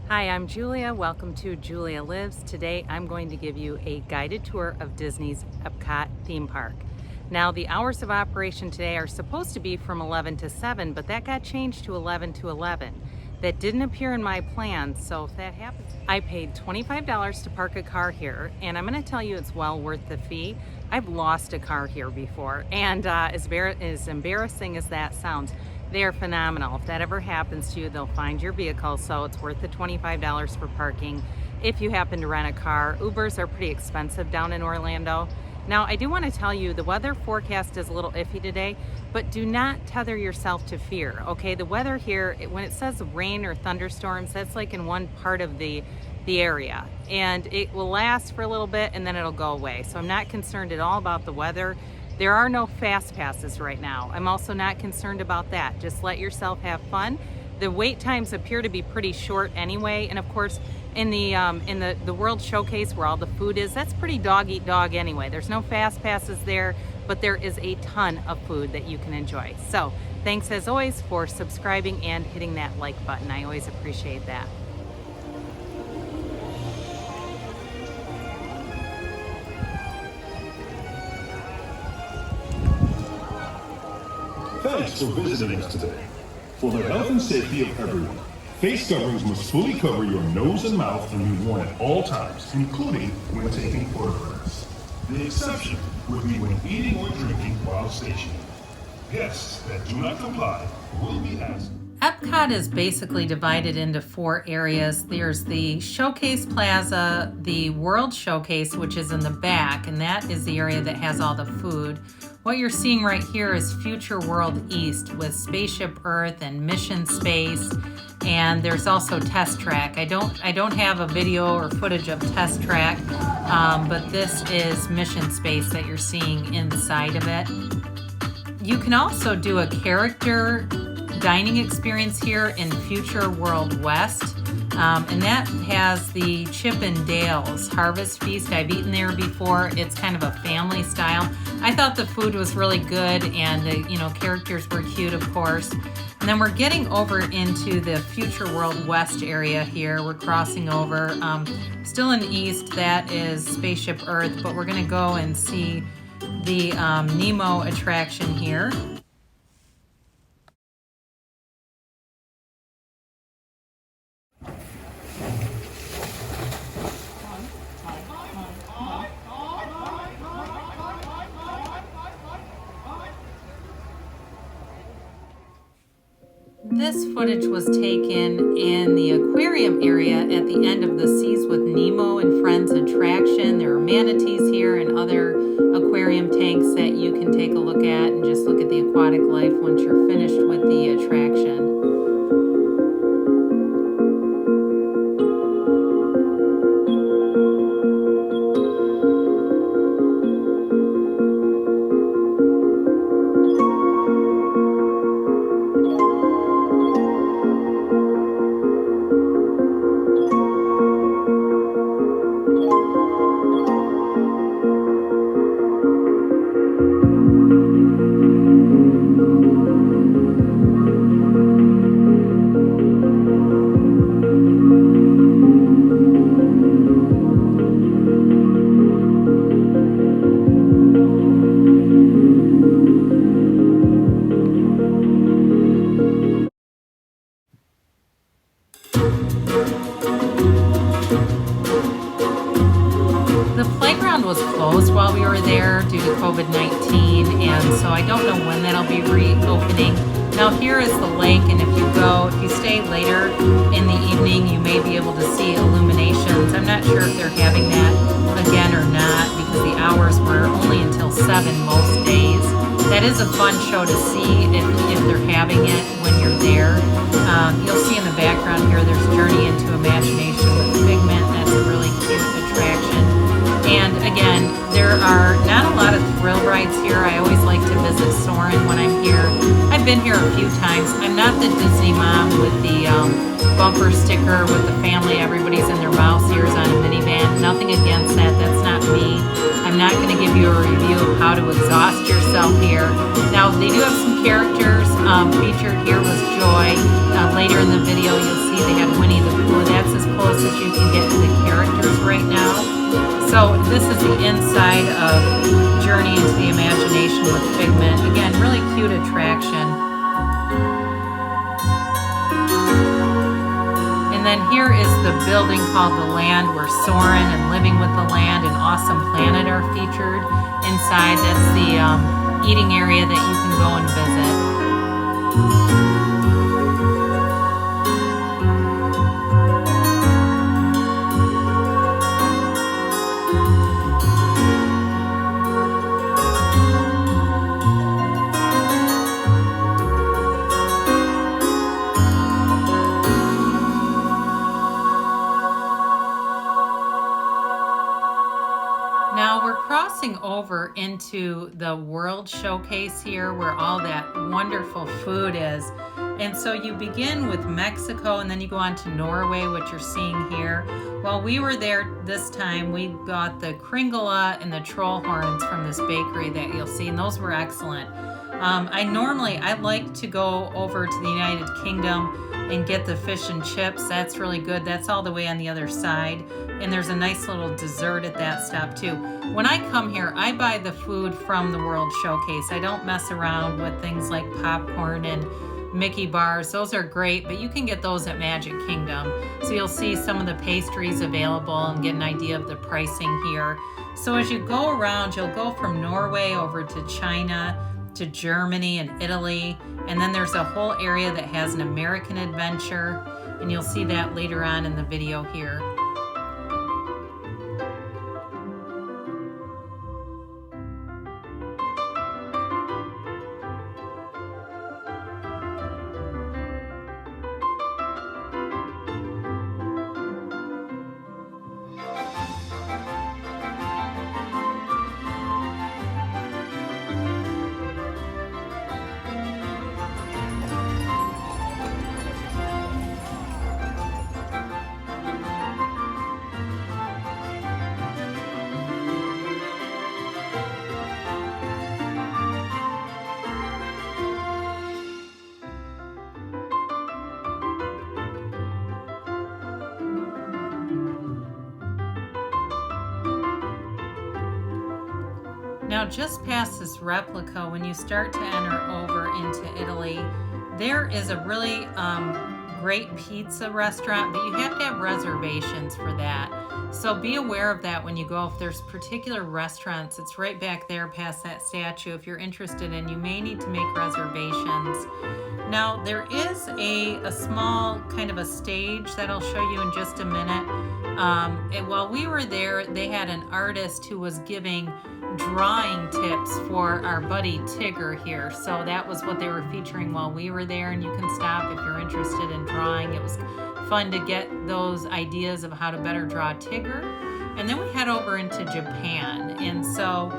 Hi, I'm Julia. Welcome to Julia Lives. Today I'm going to give you a guided tour of Disney's Epcot theme park. Now, the hours of operation today are supposed to be from 11 to 7, but that got changed to 11 to 11. That didn't appear in my plans, so if that happens, I paid $25 to park a car here, and I'm going to tell you it's well worth the fee. I've lost a car here before, and as embarrassing as that sounds, they are phenomenal. If that ever happens to you, they'll find your vehicle, so it's worth the $25 for parking if you happen to rent a car. Ubers are pretty expensive down in Orlando. Now, I do want to tell you the weather forecast is a little iffy today, but do not tether yourself to fear, okay? The weather here, when it says rain or thunderstorms, that's like in one part of the area, and it will last for a little bit and then it'll go away. So I'm not concerned at all about the weather. There are no fast passes right now. I'm also not concerned about that. Just let yourself have fun. The wait times appear to be pretty short anyway, and of course, in the World Showcase where all the food is, that's pretty dog eat dog anyway. There's no fast passes there, but there is a ton of food that you can enjoy. So thanks as always for subscribing and hitting that like button. I always appreciate that. Thanks for visiting us today. For the health and safety of everyone, face coverings must fully cover your nose and mouth and be worn at all times, including when taking photographs. The exception would be when eating or drinking while stationary. Guests that do not comply will be asked. Epcot is basically divided into four areas. There's the Showcase Plaza, the World Showcase, which is in the back, and that is the area that has all the food. What you're seeing right here is Future World East with Spaceship Earth and Mission Space, and there's also Test Track. I don't have a video or footage of Test Track, but this is Mission Space that you're seeing inside of it. You can also do a character dining experience here in Future World West, and that has the Chip and Dale's Harvest Feast. I've eaten there before. It's kind of a family style. I thought the food was really good, and the characters were cute, of course. And then we're getting over into the Future World West area here. We're crossing over. Still in East, that is Spaceship Earth, but we're going to go and see the Nemo attraction here. This footage was taken in the aquarium area at the end of the Seas with Nemo and Friends attraction. There are manatees here and other aquarium tanks that you can take a look at and just look at the aquatic life once you're finished with the attraction. Was closed while we were there due to COVID-19, and so I don't know when that'll be reopening. Now here is the lake, and if you stay later in the evening, you may be able to see illuminations. I'm not sure if they're having that again or not, because the hours were only until 7 most days. That is a fun show to see if they're having it when you're there. You'll see in the background here, there's Journey into Imagination with Figment. That's a really cute attraction. And again, there are not a lot of thrill rides here. I always like to visit Soarin' when I'm here. I've been here a few times. I'm not the Disney mom with the bumper sticker with the family. Everybody's in their mouse ears on a minivan. Nothing against that. That's not me. I'm not going to give you a review of how to exhaust yourself here. Now, they do have some characters. featured here was Joy. Later in the video, you'll see they have Winnie the Pooh. That's as close as you can get to the characters right now. So this is the inside of Journey into the Imagination with Figment. Again, really cute attraction. And then here is the building called The Land, where Soarin' and Living with the Land and Awesome Planet are featured inside. That's the eating area that you can go and visit. Now we're crossing over into the World Showcase here where all that wonderful food is. And so you begin with Mexico and then you go on to Norway, which you're seeing here. While we were there this time, we got the kringla and the troll horns from this bakery that you'll see, and those were excellent. I like to go over to the United Kingdom and get the fish and chips. That's really good. That's all the way on the other side. And there's a nice little dessert at that stop too. When I come here, I buy the food from the World Showcase. I don't mess around with things like popcorn and Mickey bars. Those are great, but you can get those at Magic Kingdom. So you'll see some of the pastries available and get an idea of the pricing here. So as you go around, you'll go from Norway over to China, to Germany and Italy, and then there's a whole area that has an American adventure, and you'll see that later on in the video here. Now just past this replica, when you start to enter over into Italy, there is a really great pizza restaurant, but you have to have reservations for that. So be aware of that when you go. If there's particular restaurants, it's right back there past that statue. If you're interested in, you may need to make reservations. Now there is a small kind of a stage that I'll show you in just a minute. While we were there, they had an artist who was giving drawing tips for our buddy Tigger here. So that was what they were featuring while we were there, and you can stop if you're interested in drawing. It was fun to get those ideas of how to better draw Tigger. And then we head over into Japan. And so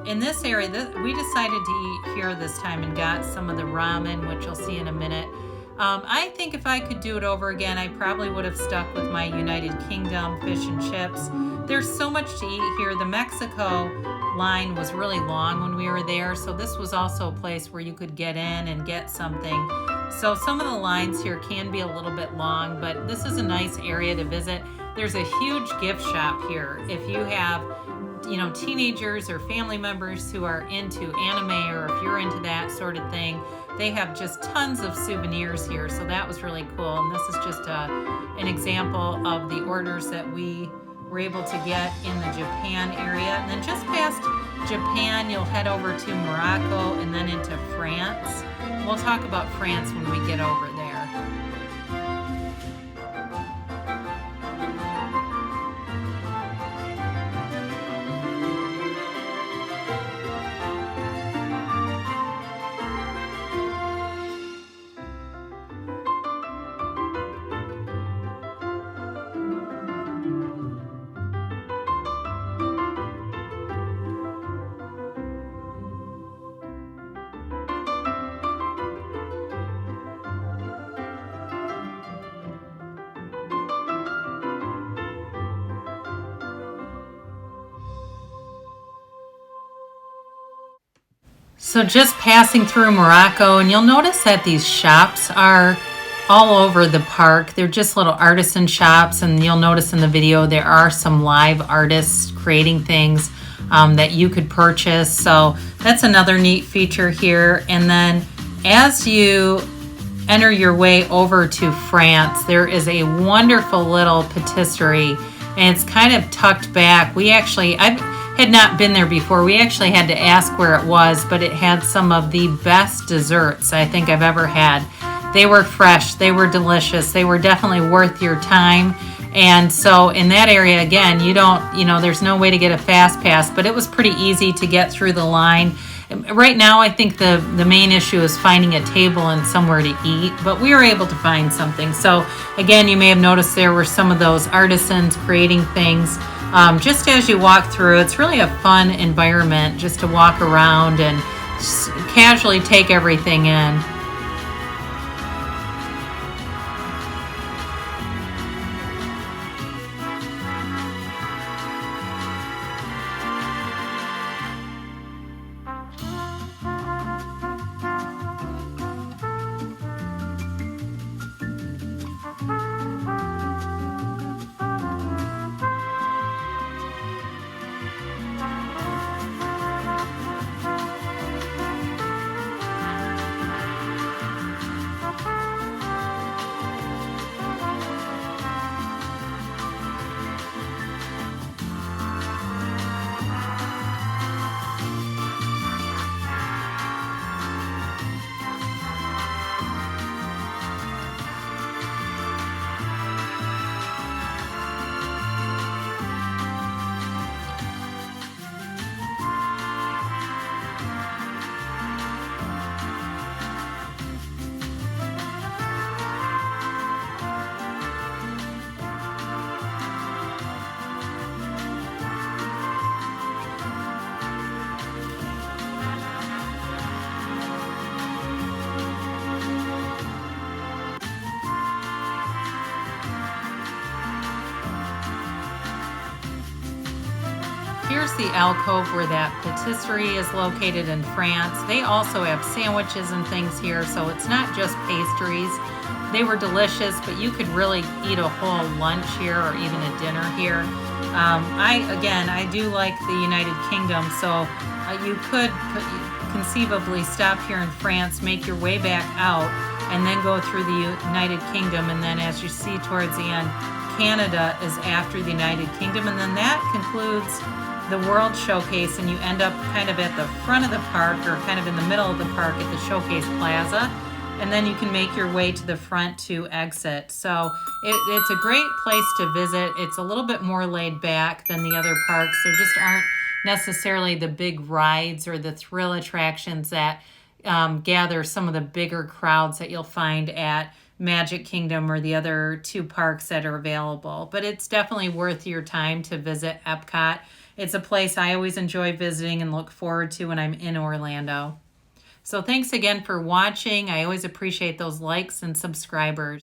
in this area, we decided to eat here this time and got some of the ramen, which you'll see in a minute. I think if I could do it over again, I probably would have stuck with my United Kingdom fish and chips. There's so much to eat here. The Mexico line was really long when we were there, so this was also a place where you could get in and get something. So some of the lines here can be a little bit long, but this is a nice area to visit. There's a huge gift shop here. If you have, teenagers or family members who are into anime, or if you're into that sort of thing, they have just tons of souvenirs here. So that was really cool. And this is just an example of the orders that we were able to get in the Japan area. And then just past Japan, you'll head over to Morocco and then into France. We'll talk about France when we get over there. So just passing through Morocco, and you'll notice that these shops are all over the park. They're just little artisan shops, and you'll notice in the video there are some live artists creating things that you could purchase. So that's another neat feature here. And then as you enter your way over to France, there is a wonderful little patisserie, and it's kind of tucked back. I had not been there before. We actually had to ask where it was, but it had some of the best desserts I think I've ever had. They were fresh, they were delicious, they were definitely worth your time. And so in that area, again, there's no way to get a fast pass, but it was pretty easy to get through the line. Right now, I think the main issue is finding a table and somewhere to eat, but we were able to find something. So again, you may have noticed there were some of those artisans creating things. Just as you walk through, it's really a fun environment just to walk around and just casually take everything in. Here's the alcove where that patisserie is located in France. They also have sandwiches and things here, so it's not just pastries. They were delicious, but you could really eat a whole lunch here or even a dinner here. I do like the United Kingdom, so you could conceivably stop here in France, make your way back out, and then go through the United Kingdom. And then as you see towards the end, Canada is after the United Kingdom, and then that concludes the World Showcase, and you end up kind of at the front of the park or kind of in the middle of the park at the Showcase Plaza, and then you can make your way to the front to exit. So it's a great place to visit. It's a little bit more laid back than the other parks. There just aren't necessarily the big rides or the thrill attractions that gather some of the bigger crowds that you'll find at Magic Kingdom or the other two parks that are available. But it's definitely worth your time to visit Epcot. It's a place I always enjoy visiting and look forward to when I'm in Orlando. So thanks again for watching. I always appreciate those likes and subscribers.